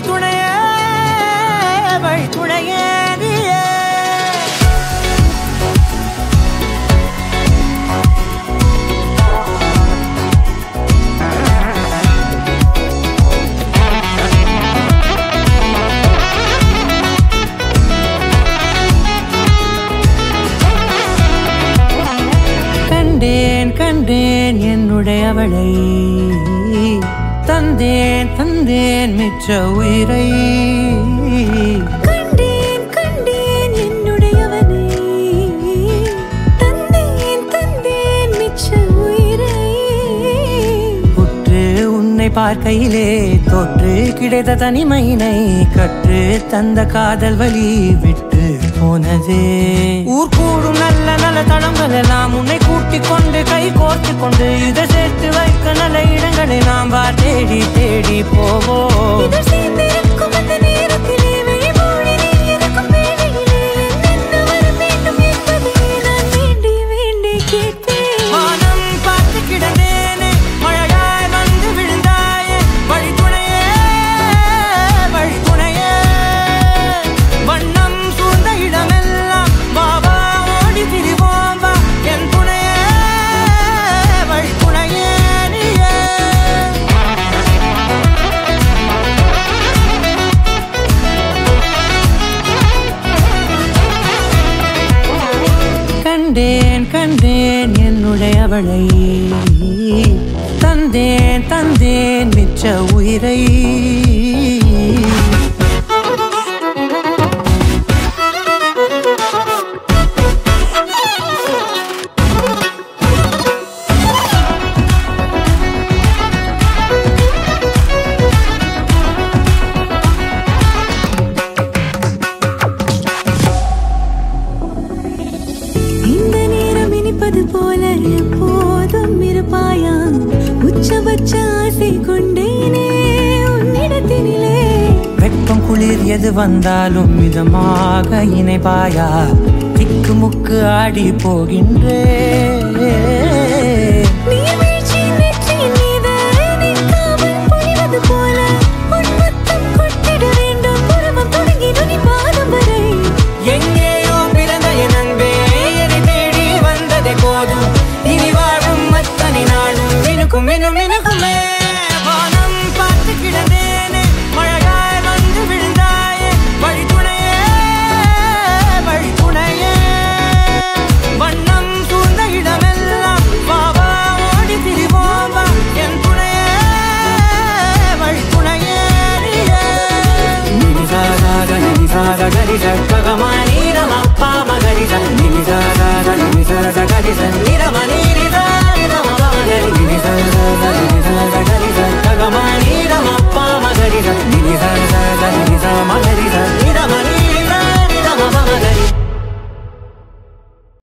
வழித்துணையே வழித்துணையே நீயே. கண்டேன் கண்டேன் என்னுடையவளை, தந்தேன் தந்தேன் மிச்ச உயிரை. கண்டேன் கண்டேன் என்னுடையவனை, தந்தேன் தந்தேன் மிச்ச உயிரை. உற்று உன்னை பார்க்கையிலே தோற்று கிடைத்த தனிமையினை கற்று தந்த காதல் வழி விட்டு போனதே. ஊர் கூடும் நல்ல நல்ல தளங்கள் எல்லாம் உன்னை கூட்டிக் கொண்டு கை கோர்த்து கொண்டு இதை சேர்த்து வைக்க நல்ல இடங்களை நாம் வா தேடி தேடி போவோம். கண்டேன் கண்டேன் என்னுடையவளை, தந்தேன் தந்தேன் மிச்ச உயிரை. போல எப்போதும் இருப்பாயா, உச்சபட்ச ஆசை கொண்டேனே உன்னிடத்தினிலே. வெப்பம் குளிர் எது வந்தாலும் மிதமாக இணைப்பாயா, திக்கு முக்கு ஆடி போகின்றே. Gari sa kagamani na mapama gari sa ni sa gari sa ni ra mani ni sa ni ra mapama gari ni sa